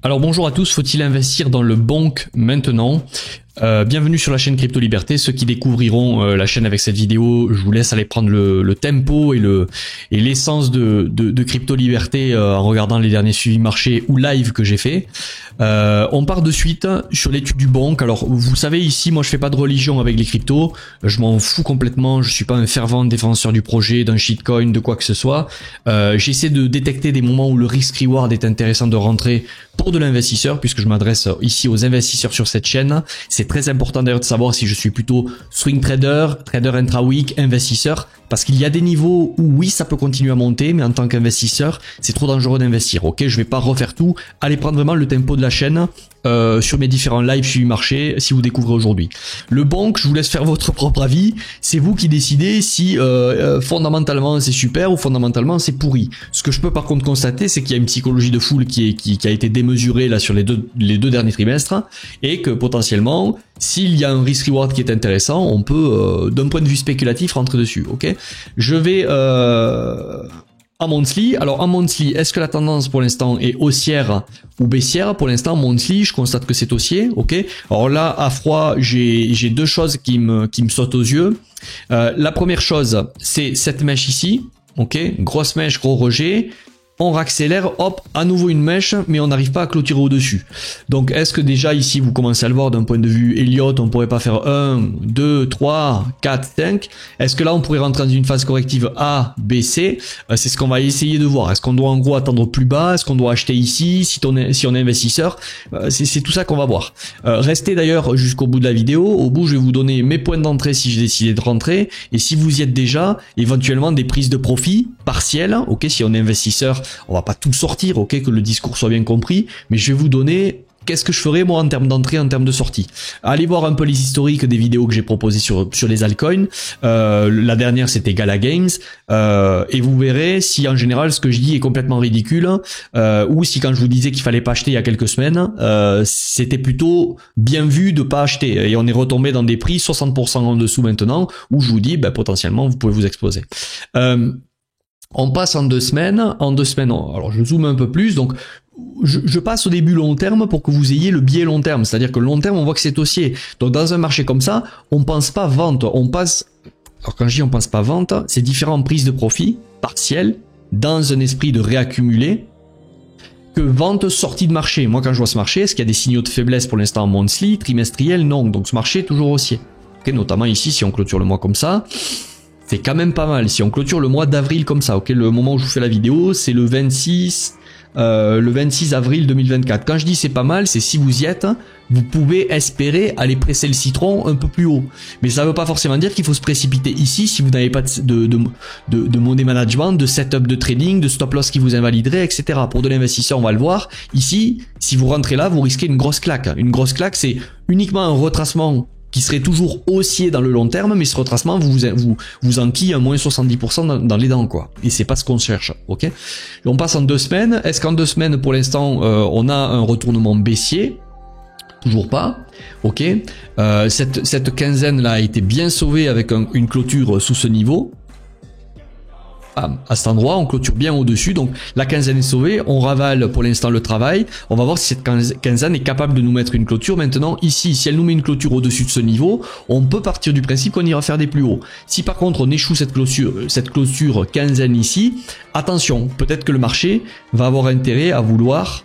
Alors bonjour à tous, faut-il investir dans le bonk maintenant? Bienvenue sur la chaîne Crypto Liberté. Ceux qui découvriront la chaîne avec cette vidéo, je vous laisse aller prendre le tempo et l'essence de Crypto Liberté en regardant les derniers suivis marché ou live que j'ai fait. On part de suite sur l'étude du bonk. Alors vous savez ici, moi je fais pas de religion avec les cryptos, je m'en fous complètement, je suis pas un fervent défenseur du projet, d'un shitcoin, de quoi que ce soit. J'essaie de détecter des moments où le risk reward est intéressant de rentrer pour de l'investisseur, puisque je m'adresse ici aux investisseurs sur cette chaîne. C'est très important d'ailleurs de savoir si je suis plutôt swing trader, trader intra-week, investisseur, parce qu'il y a des niveaux où oui ça peut continuer à monter, mais en tant qu'investisseur c'est trop dangereux d'investir. Ok, je vais pas refaire tout, allez prendre vraiment le tempo de la chaîne sur mes différents lives suivi marché si vous découvrez aujourd'hui. Le bonk, je vous laisse faire votre propre avis, c'est vous qui décidez si fondamentalement c'est super ou fondamentalement c'est pourri. Ce que je peux par contre constater, c'est qu'il y a une psychologie de foule qui a été démesurée là sur les deux derniers trimestres, et que potentiellement s'il y a un risk reward qui est intéressant, on peut d'un point de vue spéculatif rentrer dessus. Ok, je vais en monthly. Alors en monthly, est-ce que la tendance pour l'instant est haussière ou baissière? Pour l'instant monthly, je constate que c'est haussier. Ok, alors là à froid, j'ai deux choses qui me sautent aux yeux. La première chose, c'est cette mèche ici. Ok, grosse mèche, gros rejet. On réaccélère, hop, à nouveau une mèche, mais on n'arrive pas à clôturer au-dessus. Donc, est-ce que déjà ici, vous commencez à le voir d'un point de vue Elliott, on pourrait pas faire 1, 2, 3, 4, 5. Est-ce que là, on pourrait rentrer dans une phase corrective A, B, C? C'est ce qu'on va essayer de voir. Est-ce qu'on doit en gros attendre plus bas? Est-ce qu'on doit acheter ici si on est investisseur? C'est tout ça qu'on va voir. Restez d'ailleurs jusqu'au bout de la vidéo. Au bout, je vais vous donner mes points d'entrée si j'ai décidé de rentrer. Et si vous y êtes déjà, éventuellement des prises de profit partielles. Ok, si on est investisseur, on va pas tout sortir, ok, que le discours soit bien compris, mais je vais vous donner qu'est-ce que je ferais moi en termes d'entrée, en termes de sortie. Allez voir un peu les historiques des vidéos que j'ai proposées sur les altcoins. La dernière c'était Gala Games, et vous verrez si en général ce que je dis est complètement ridicule, ou si quand je vous disais qu'il fallait pas acheter il y a quelques semaines, c'était plutôt bien vu de pas acheter, et on est retombé dans des prix 60% en dessous maintenant, où je vous dis potentiellement vous pouvez vous exposer. On passe en 2 semaines. En 2 semaines, alors je zoome un peu plus. Donc, je passe au début long terme pour que vous ayez le biais long terme. C'est-à-dire que long terme, on voit que c'est haussier. Donc, dans un marché comme ça, on pense pas vente. On passe. Alors, quand je dis on pense pas vente, c'est différentes prises de profit partielles dans un esprit de réaccumuler que vente sortie de marché. Moi, quand je vois ce marché, est-ce qu'il y a des signaux de faiblesse pour l'instant en monthly, trimestriel? Non. Donc, ce marché est toujours haussier. Okay, notamment ici, si on clôture le mois comme ça. C'est quand même pas mal. Si on clôture le mois d'avril comme ça, ok, le moment où je vous fais la vidéo, c'est le 26 avril 2024. Quand je dis c'est pas mal, c'est si vous y êtes, vous pouvez espérer aller presser le citron un peu plus haut. Mais ça veut pas forcément dire qu'il faut se précipiter ici si vous n'avez pas de money management, de setup de trading, de stop loss qui vous invaliderait, etc. Pour de l'investisseur, on va le voir. Ici, si vous rentrez là, vous risquez une grosse claque. Une grosse claque, c'est uniquement un retracement qui serait toujours haussier dans le long terme, mais ce retracement vous enquille un moins 70% dans les dents, quoi. Et c'est pas ce qu'on cherche, ok. Et on passe en 2 semaines. Est-ce qu'en 2 semaines, pour l'instant, on a un retournement baissier? Toujours pas, ok. Cette quinzaine là a été bien sauvée avec une clôture sous ce niveau. À cet endroit, on clôture bien au-dessus, donc la quinzaine est sauvée, on ravale pour l'instant le travail, on va voir si cette quinzaine est capable de nous mettre une clôture. Maintenant, ici, si elle nous met une clôture au-dessus de ce niveau, on peut partir du principe qu'on ira faire des plus hauts. Si par contre on échoue cette clôture quinzaine ici, attention, peut-être que le marché va avoir intérêt à vouloir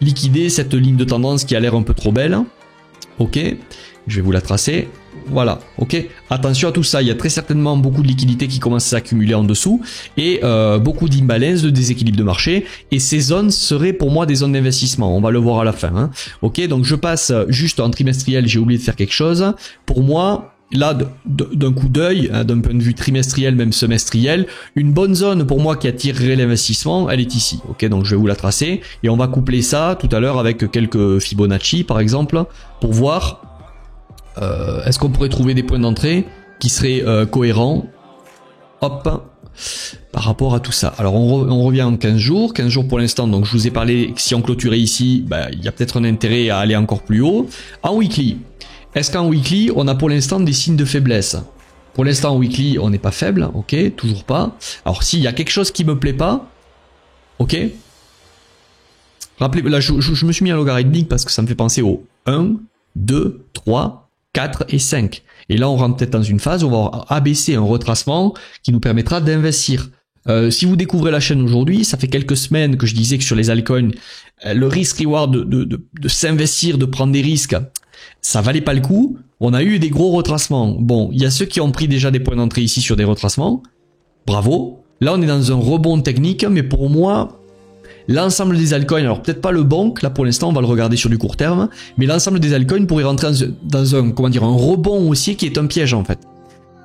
liquider cette ligne de tendance qui a l'air un peu trop belle. Ok, je vais vous la tracer. Voilà, ok. Attention à tout ça, il y a très certainement beaucoup de liquidités qui commencent à s'accumuler en dessous et beaucoup d'imbalance, de déséquilibre de marché. Et ces zones seraient pour moi des zones d'investissement. On va le voir à la fin. Hein. Ok, donc je passe juste en trimestriel. J'ai oublié de faire quelque chose. Pour moi, là, d'un coup d'œil, hein, d'un point de vue trimestriel, même semestriel, une bonne zone pour moi qui attirerait l'investissement, elle est ici. Ok, donc je vais vous la tracer et on va coupler ça tout à l'heure avec quelques Fibonacci par exemple pour voir. Est-ce qu'on pourrait trouver des points d'entrée qui seraient cohérents, hop, par rapport à tout ça. Alors on revient en 15 jours. 15 jours pour l'instant, donc je vous ai parlé que si on clôturait ici, il y a peut-être un intérêt à aller encore plus haut. En weekly, est-ce qu'en weekly, on a pour l'instant des signes de faiblesse? Pour l'instant en weekly, on n'est pas faible, ok, toujours pas. Alors s'il y a quelque chose qui me plaît pas, ok, Rappelez, là je me suis mis à logarithmique parce que ça me fait penser au 1, 2, 3, 4 et 5. Et là on rentre peut-être dans une phase où on va abaisser un retracement qui nous permettra d'investir. Si vous découvrez la chaîne aujourd'hui, ça fait quelques semaines que je disais que sur les altcoins, le risk-reward de s'investir, de prendre des risques, ça valait pas le coup. On a eu des gros retracements. Bon, il y a ceux qui ont pris déjà des points d'entrée ici sur des retracements. Bravo. Là, on est dans un rebond technique, mais pour moi, l'ensemble des altcoins, alors peut-être pas le bonk, là pour l'instant, on va le regarder sur du court terme, mais l'ensemble des altcoins pourrait rentrer dans un, comment dire, un rebond haussier qui est un piège en fait.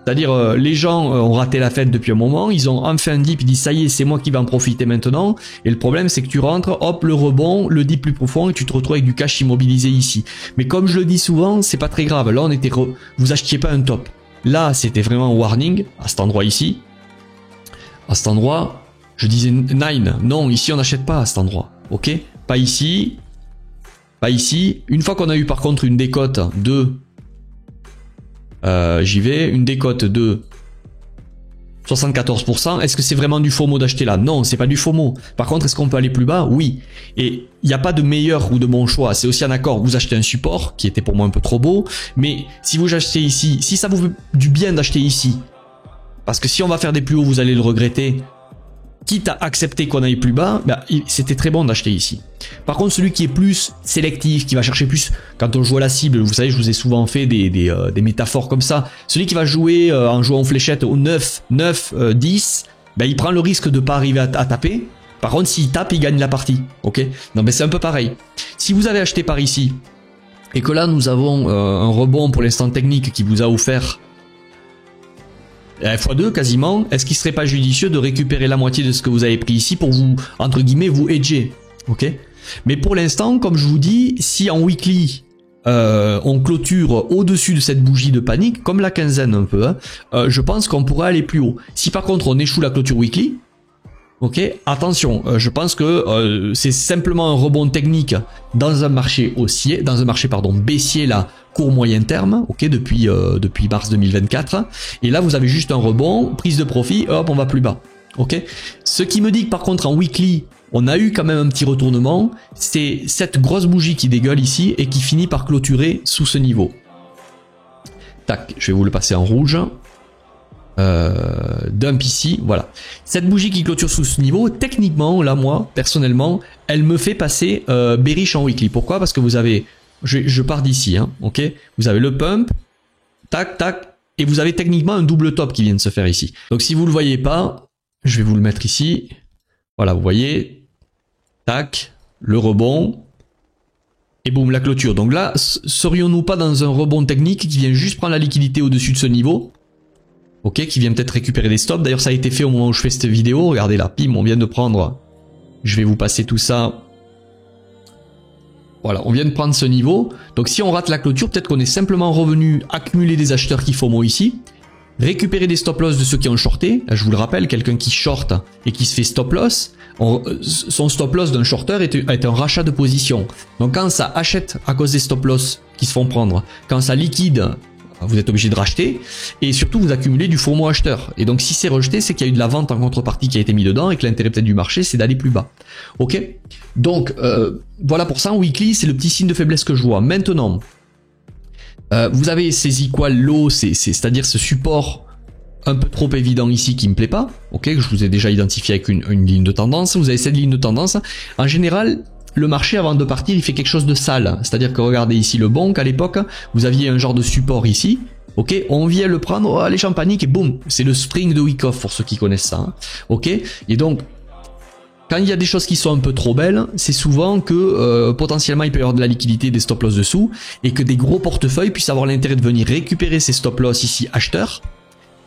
C'est-à-dire, les gens ont raté la fête depuis un moment, ils ont enfin dip, ils disent ça y est, c'est moi qui vais en profiter maintenant. Et le problème, c'est que tu rentres, hop, le rebond, le dip plus profond, et tu te retrouves avec du cash immobilisé ici. Mais comme je le dis souvent, c'est pas très grave. Là, vous achetiez pas un top. Là, c'était vraiment un warning, à cet endroit ici. À cet endroit, je disais 9. Non, ici, on n'achète pas à cet endroit. Ok? Pas ici. Pas ici. Une fois qu'on a eu par contre une décote de... j'y vais, une décote de 74%. Est-ce que c'est vraiment du FOMO d'acheter là? Non, c'est pas du FOMO. Par contre, est-ce qu'on peut aller plus bas? Oui. Et il n'y a pas de meilleur ou de bon choix. C'est aussi un accord. Vous achetez un support qui était pour moi un peu trop beau. Mais si vous achetez ici, si ça vous fait du bien d'acheter ici, parce que si on va faire des plus hauts, vous allez le regretter. Quitte à accepter qu'on aille plus bas, bah, c'était très bon d'acheter ici. Par contre, celui qui est plus sélectif, qui va chercher plus, quand on joue à la cible, vous savez, je vous ai souvent fait des métaphores comme ça. Celui qui va jouer en jouant en fléchette au 9, 10, bah, il prend le risque de pas arriver à taper. Par contre, s'il tape, il gagne la partie. Ok? Non, mais c'est un peu pareil. Si vous avez acheté par ici, et que là, nous avons un rebond pour l'instant technique qui vous a offert x2 quasiment, est-ce qu'il serait pas judicieux de récupérer la moitié de ce que vous avez pris ici pour vous, entre guillemets, vous hedger? Ok? Mais pour l'instant, comme je vous dis, si en weekly, on clôture au-dessus de cette bougie de panique, comme la quinzaine un peu, hein, je pense qu'on pourrait aller plus haut. Si par contre on échoue la clôture weekly, ok, attention, je pense que c'est simplement un rebond technique dans un marché haussier, dans un marché pardon baissier là, court moyen terme, ok, depuis mars 2024. Et là vous avez juste un rebond, prise de profit, hop, on va plus bas, ok. Ce qui me dit que par contre en weekly, on a eu quand même un petit retournement, c'est cette grosse bougie qui dégueule ici et qui finit par clôturer sous ce niveau. Tac, je vais vous le passer en rouge. Dump ici, voilà. Cette bougie qui clôture sous ce niveau, techniquement, là moi, personnellement, elle me fait passer bearish en weekly. Pourquoi? Parce que vous avez, je pars d'ici, hein, ok. Vous avez le pump, tac, tac, et vous avez techniquement un double top qui vient de se faire ici. Donc si vous le voyez pas, je vais vous le mettre ici. Voilà, vous voyez, tac, le rebond, et boum, la clôture. Donc là, serions-nous pas dans un rebond technique qui vient juste prendre la liquidité au-dessus de ce niveau? Ok, qui vient peut-être récupérer des stops. D'ailleurs, ça a été fait au moment où je fais cette vidéo. Regardez là, pim, on vient de prendre... Je vais vous passer tout ça. Voilà, on vient de prendre ce niveau. Donc si on rate la clôture, peut-être qu'on est simplement revenu accumuler des acheteurs qui FOMO ici. Récupérer des stop loss de ceux qui ont shorté. Là, je vous le rappelle, quelqu'un qui short et qui se fait stop loss. Son stop loss d'un shorter est un rachat de position. Donc quand ça achète à cause des stop loss qui se font prendre, quand ça liquide... vous êtes obligé de racheter et surtout vous accumulez du FOMO acheteur. Et donc si c'est rejeté, c'est qu'il y a eu de la vente en contrepartie qui a été mis dedans et que l'intérêt peut-être du marché c'est d'aller plus bas. Ok, donc voilà pour ça en weekly c'est le petit signe de faiblesse que je vois. Maintenant vous avez ces equal low, c'est-à-dire ce support un peu trop évident ici qui me plaît pas, ok, que je vous ai déjà identifié avec une ligne de tendance. Vous avez cette ligne de tendance. En général, le marché avant de partir il fait quelque chose de sale, c'est-à-dire que regardez ici le bonk à l'époque, vous aviez un genre de support ici, ok, on vient le prendre, oh, les gens paniquent et boum, c'est le spring de Wyckoff pour ceux qui connaissent ça, hein. Ok, et donc quand il y a des choses qui sont un peu trop belles, c'est souvent que potentiellement il peut y avoir de la liquidité, des stop loss dessous, et que des gros portefeuilles puissent avoir l'intérêt de venir récupérer ces stop loss ici acheteurs,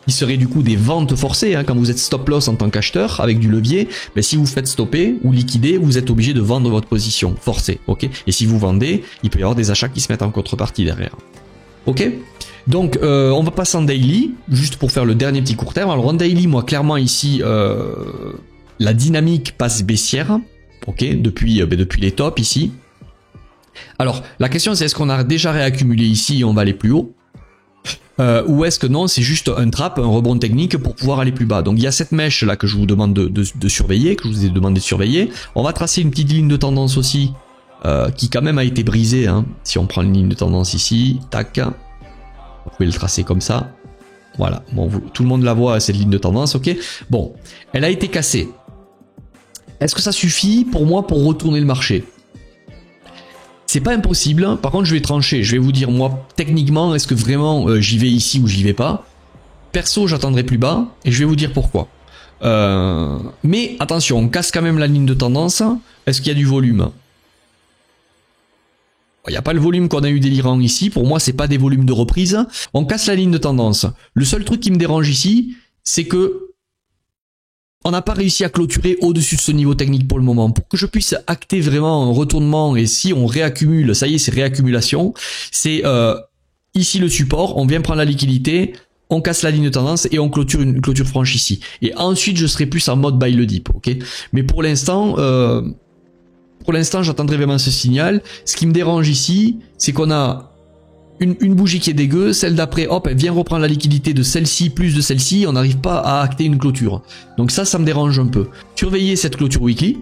qui seraient du coup des ventes forcées, hein, quand vous êtes stop loss en tant qu'acheteur avec du levier, mais si vous faites stopper ou liquider, vous êtes obligé de vendre votre position, forcée, ok. Et si vous vendez, il peut y avoir des achats qui se mettent en contrepartie derrière, ok. Donc on va passer en daily, juste pour faire le dernier petit court terme. Alors en daily, moi clairement ici, la dynamique passe baissière, ok, depuis les tops ici. Alors la question c'est est-ce qu'on a déjà réaccumulé ici et on va aller plus haut? ou est-ce que non, c'est juste un trap, un rebond technique pour pouvoir aller plus bas. Donc il y a cette mèche là que je vous demande de surveiller, que je vous ai demandé de surveiller. On va tracer une petite ligne de tendance aussi, qui quand même a été brisée, hein. Si on prend une ligne de tendance ici, tac, vous pouvez le tracer comme ça. Voilà, bon, tout le monde la voit, cette ligne de tendance, ok. Bon, elle a été cassée. Est-ce que ça suffit pour moi pour retourner le marché? C'est pas impossible. Par contre, je vais trancher. Je vais vous dire, moi, techniquement, est-ce que vraiment j'y vais ici ou j'y vais pas? Perso, j'attendrai plus bas et je vais vous dire pourquoi. Mais attention, on casse quand même la ligne de tendance. Est-ce qu'il y a du volume? Il n'y a pas le volume qu'on a eu délirant ici. Pour moi, c'est pas des volumes de reprise. On casse la ligne de tendance. Le seul truc qui me dérange ici, c'est que on n'a pas réussi à clôturer au-dessus de ce niveau technique pour le moment. Pour que je puisse acter vraiment un retournement, et si on réaccumule, ça y est, c'est réaccumulation, c'est ici le support, on vient prendre la liquidité, on casse la ligne de tendance et on clôture une clôture franche ici. Et ensuite, je serai plus en mode buy le dip, ok? Mais pour l'instant, j'attendrai vraiment ce signal. Ce qui me dérange ici, c'est qu'on a une bougie qui est dégueu, celle d'après, hop, elle vient reprendre la liquidité de celle-ci plus de celle-ci, on n'arrive pas à acter une clôture. Donc ça me dérange un peu. Surveillez cette clôture weekly,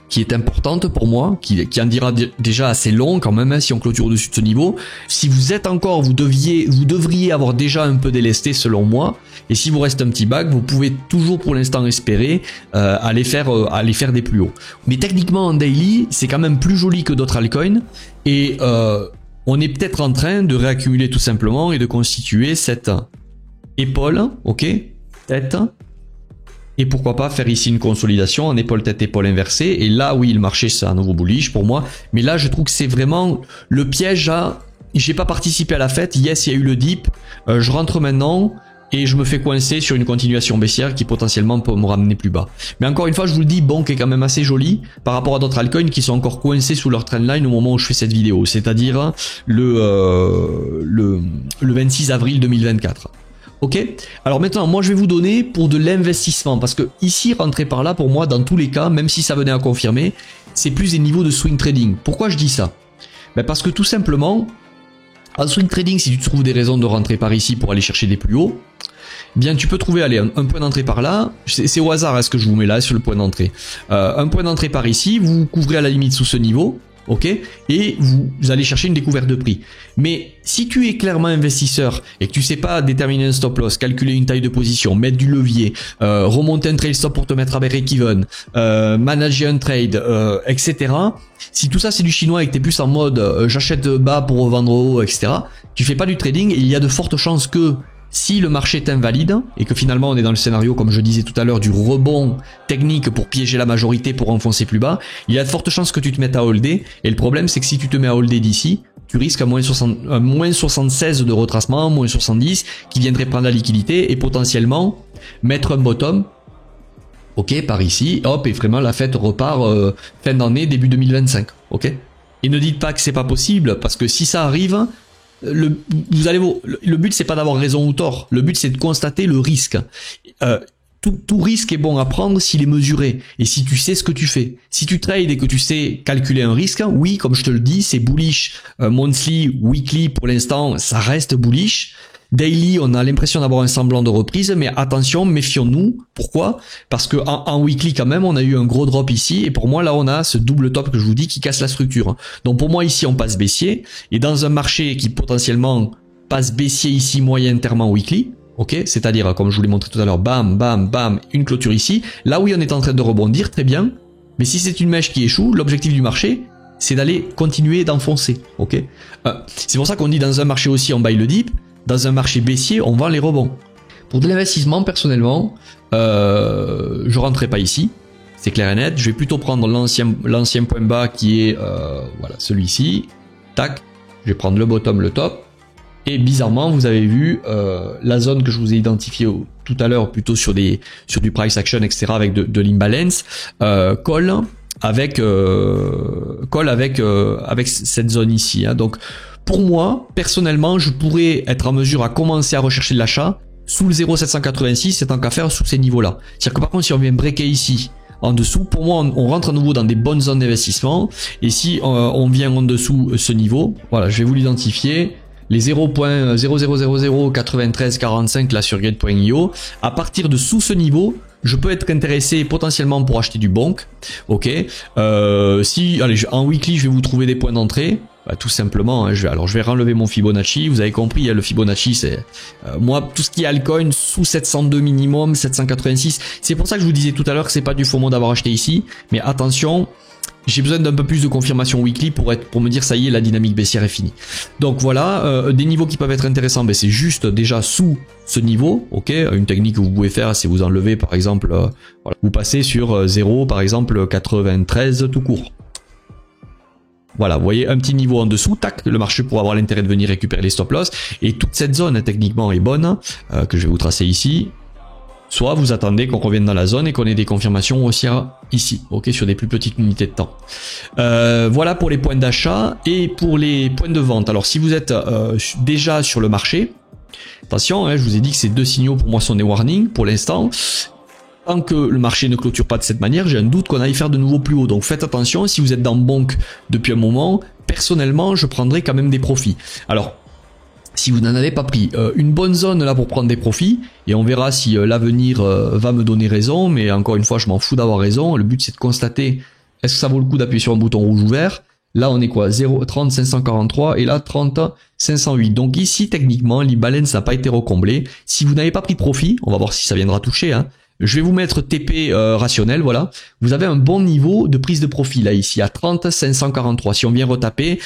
qui est importante pour moi, qui en dira déjà assez long quand même, hein, si on clôture au-dessus de ce niveau. Si vous êtes encore, vous devriez avoir déjà un peu délesté selon moi. Et si vous reste un petit bac, vous pouvez toujours pour l'instant espérer aller faire des plus hauts. Mais techniquement en daily, c'est quand même plus joli que d'autres altcoins. Et on est peut-être en train de réaccumuler tout simplement et de constituer cette épaule, ok, tête. Et pourquoi pas faire ici une consolidation en épaule tête épaule inversée. Et là oui, le marché c'est un nouveau bullish pour moi. Mais là je trouve que c'est vraiment le piège à j'ai pas participé à la fête, yes il y a eu le dip, je rentre maintenant et je me fais coincer sur une continuation baissière qui potentiellement peut me ramener plus bas. Mais encore une fois je vous le dis, Bonk est quand même assez joli par rapport à d'autres altcoins qui sont encore coincés sous leur trendline au moment où je fais cette vidéo, c'est-à-dire le 26 avril 2024. Ok, alors maintenant moi je vais vous donner pour de l'investissement, parce que ici rentrer par là pour moi dans tous les cas, même si ça venait à confirmer, c'est plus des niveaux de swing trading. Pourquoi je dis ça? Ben parce que tout simplement en swing trading, si tu trouves des raisons de rentrer par ici pour aller chercher des plus hauts, bien tu peux trouver allez, un point d'entrée par là, c'est au hasard est-ce que je vous mets là sur le point d'entrée, un point d'entrée par ici, vous vous couvrez à la limite sous ce niveau. Ok, et vous allez chercher une découverte de prix. Mais si tu es clairement investisseur et que tu sais pas déterminer un stop loss, calculer une taille de position, mettre du levier, remonter un trail stop pour te mettre à break-even, manager un trade, etc. Si tout ça c'est du chinois et que tu es plus en mode j'achète bas pour revendre haut, etc. Tu fais pas du trading et il y a de fortes chances que si le marché est invalide et que finalement on est dans le scénario comme je disais tout à l'heure du rebond technique pour piéger la majorité pour enfoncer plus bas, il y a de fortes chances que tu te mettes à holder et le problème c'est que si tu te mets à holder d'ici, tu risques à moins 76 de retracement, moins 70 qui viendrait prendre la liquidité et potentiellement mettre un bottom. Ok, par ici, hop, et vraiment la fête repart fin d'année, début 2025. Ok. Et ne dites pas que c'est pas possible parce que si ça arrive, le but c'est pas d'avoir raison ou tort, le but c'est de constater le risque. Tout risque est bon à prendre s'il est mesuré et si tu sais ce que tu fais. Si tu trades et que tu sais calculer un risque, oui, comme je te le dis, c'est bullish. Monthly, weekly, pour l'instant, ça reste bullish. Daily, on a l'impression d'avoir un semblant de reprise, mais attention, méfions-nous. Pourquoi? Parce que en weekly quand même, on a eu un gros drop ici, et pour moi là, on a ce double top que je vous dis qui casse la structure. Donc pour moi ici, on passe baissier, et dans un marché qui potentiellement passe baissier ici moyen terme en weekly, ok, c'est-à-dire comme je vous l'ai montré tout à l'heure, bam, bam, bam, une clôture ici. Là oui, on est en train de rebondir, très bien. Mais si c'est une mèche qui échoue, l'objectif du marché, c'est d'aller continuer d'enfoncer, ok. C'est pour ça qu'on dit dans un marché aussi, on buy le dip. Dans un marché baissier, on vend les rebonds. Pour de l'investissement, personnellement, je rentrerai pas ici. C'est clair et net. Je vais plutôt prendre l'ancien point bas qui est voilà, celui-ci. Tac. Je vais prendre le bottom, le top. Et bizarrement, vous avez vu la zone que je vous ai identifiée tout à l'heure, plutôt sur du price action, etc., avec de l'imbalance, colle avec cette zone ici. Hein. Donc pour moi, personnellement, je pourrais être en mesure à commencer à rechercher de l'achat sous le 0,786, c'est tant qu'à faire sous ces niveaux-là. C'est-à-dire que par contre, si on vient breaker ici, en dessous, pour moi, on rentre à nouveau dans des bonnes zones d'investissement. Et si on vient en dessous ce niveau, voilà, je vais vous l'identifier. les 0.00009345 là sur Gate.io, à partir de sous ce niveau, je peux être intéressé potentiellement pour acheter du bonk. Ok. Si, allez, en weekly, je vais vous trouver des points d'entrée. Bah, tout simplement, hein, je vais renlever mon Fibonacci. Vous avez compris, hein, le Fibonacci, c'est moi tout ce qui est altcoin sous 702 minimum, 786. C'est pour ça que je vous disais tout à l'heure que c'est pas du FOMO d'avoir acheté ici. Mais attention, j'ai besoin d'un peu plus de confirmation weekly pour me dire ça y est, la dynamique baissière est finie. Donc voilà, des niveaux qui peuvent être intéressants, ben c'est juste déjà sous ce niveau, ok. Une technique que vous pouvez faire, c'est vous enlever par exemple, voilà, vous passez sur 0 par exemple 93 tout court. Voilà, vous voyez un petit niveau en dessous, tac, le marché pourra avoir l'intérêt de venir récupérer les stop loss. Et toute cette zone techniquement est bonne, que je vais vous tracer ici. Soit vous attendez qu'on revienne dans la zone et qu'on ait des confirmations haussières ici, ok, sur des plus petites unités de temps. Voilà pour les points d'achat et pour les points de vente. Alors si vous êtes déjà sur le marché, attention, hein, je vous ai dit que ces deux signaux pour moi sont des warnings pour l'instant. Tant que le marché ne clôture pas de cette manière, j'ai un doute qu'on aille faire de nouveau plus haut. Donc faites attention, si vous êtes dans bonk depuis un moment, personnellement, je prendrai quand même des profits. Alors, si vous n'en avez pas pris, une bonne zone là pour prendre des profits, et on verra si l'avenir va me donner raison, mais encore une fois, je m'en fous d'avoir raison. Le but c'est de constater, est-ce que ça vaut le coup d'appuyer sur un bouton rouge ou vert? Là, on est quoi? 0, 30, 543 et là, 30, 508. Donc ici, techniquement, l'imbalance n'a pas été recomblé. Si vous n'avez pas pris de profit, on va voir si ça viendra toucher, hein. Je vais vous mettre TP rationnel, voilà. Vous avez un bon niveau de prise de profit là ici à 30 543. Si on vient retaper,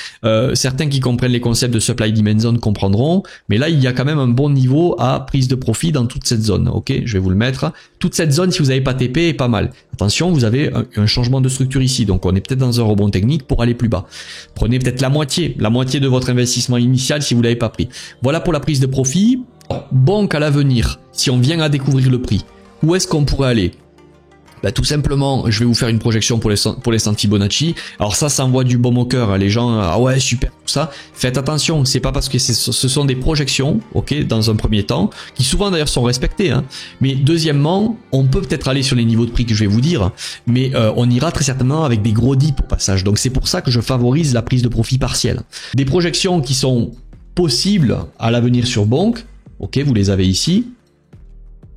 certains qui comprennent les concepts de supply demand zone comprendront, mais là il y a quand même un bon niveau à prise de profit dans toute cette zone. Ok, je vais vous le mettre. Toute cette zone, si vous n'avez pas TP, est pas mal. Attention, vous avez un changement de structure ici, donc on est peut-être dans un rebond technique pour aller plus bas. Prenez peut-être la moitié de votre investissement initial si vous l'avez pas pris. Voilà pour la prise de profit. Bon qu'à l'avenir, si on vient à découvrir le prix. Où est-ce qu'on pourrait aller? Bah, tout simplement, je vais vous faire une projection pour les Fibonacci. Alors ça envoie du baume au cœur. Les gens, ah ouais, super, tout ça. Faites attention, c'est pas parce que ce sont des projections, ok, dans un premier temps, qui souvent d'ailleurs sont respectées. Hein. Mais deuxièmement, on peut peut-être aller sur les niveaux de prix que je vais vous dire, mais on ira très certainement avec des gros dips au passage. Donc c'est pour ça que je favorise la prise de profit partielle. Des projections qui sont possibles à l'avenir sur bonk, ok, vous les avez ici.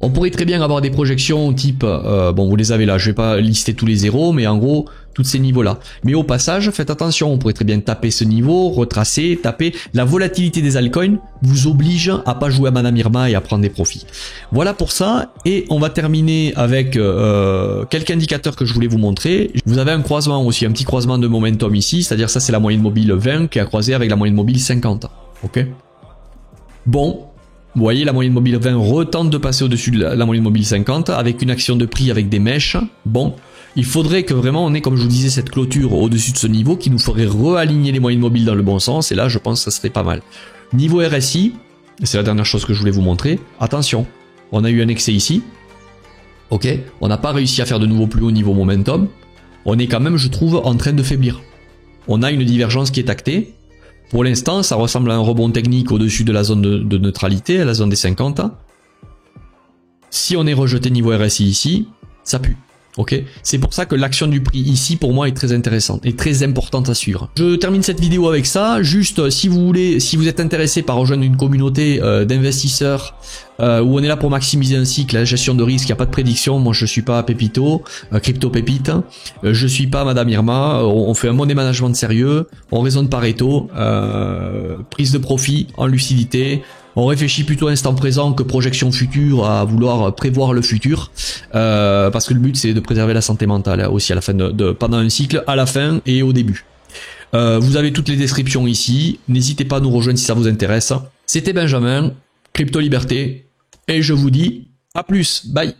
On pourrait très bien avoir des projections type, bon vous les avez là, je vais pas lister tous les zéros, mais en gros, tous ces niveaux-là. Mais au passage, faites attention, on pourrait très bien taper ce niveau, retracer, taper. La volatilité des altcoins vous oblige à pas jouer à Madame Irma et à prendre des profits. Voilà pour ça, et on va terminer avec quelques indicateurs que je voulais vous montrer. Vous avez un croisement aussi, un petit croisement de momentum ici, c'est-à-dire ça c'est la moyenne mobile 20 qui a croisé avec la moyenne mobile 50. Ok. Bon. Vous voyez, la moyenne mobile 20 retente de passer au-dessus de la moyenne mobile 50 avec une action de prix avec des mèches. Bon, il faudrait que vraiment on ait, comme je vous disais, cette clôture au-dessus de ce niveau qui nous ferait réaligner les moyennes mobiles dans le bon sens. Et là, je pense que ça serait pas mal. Niveau RSI, c'est la dernière chose que je voulais vous montrer. Attention, on a eu un excès ici. Ok, on n'a pas réussi à faire de nouveau plus haut niveau momentum. On est quand même, je trouve, en train de faiblir. On a une divergence qui est actée. Pour l'instant, ça ressemble à un rebond technique au-dessus de la zone de neutralité, à la zone des 50. Si on est rejeté niveau RSI ici, ça pue. Ok, c'est pour ça que l'action du prix ici pour moi est très intéressante et très importante à suivre. Je termine cette vidéo avec ça. Juste si vous voulez, si vous êtes intéressé par rejoindre une communauté d'investisseurs où on est là pour maximiser un cycle, la gestion de risque, il n'y a pas de prédiction. Moi je suis pas Pépito, Crypto Pépite. Je suis pas Madame Irma. On fait un money management sérieux. On raisonne Pareto, prise de profit en lucidité. On réfléchit plutôt à instant présent que projection future, à vouloir prévoir le futur, parce que le but c'est de préserver la santé mentale hein, aussi à la fin pendant un cycle, à la fin et au début. Vous avez toutes les descriptions ici, n'hésitez pas à nous rejoindre si ça vous intéresse. C'était Benjamin, Crypto Liberté, et je vous dis à plus, bye.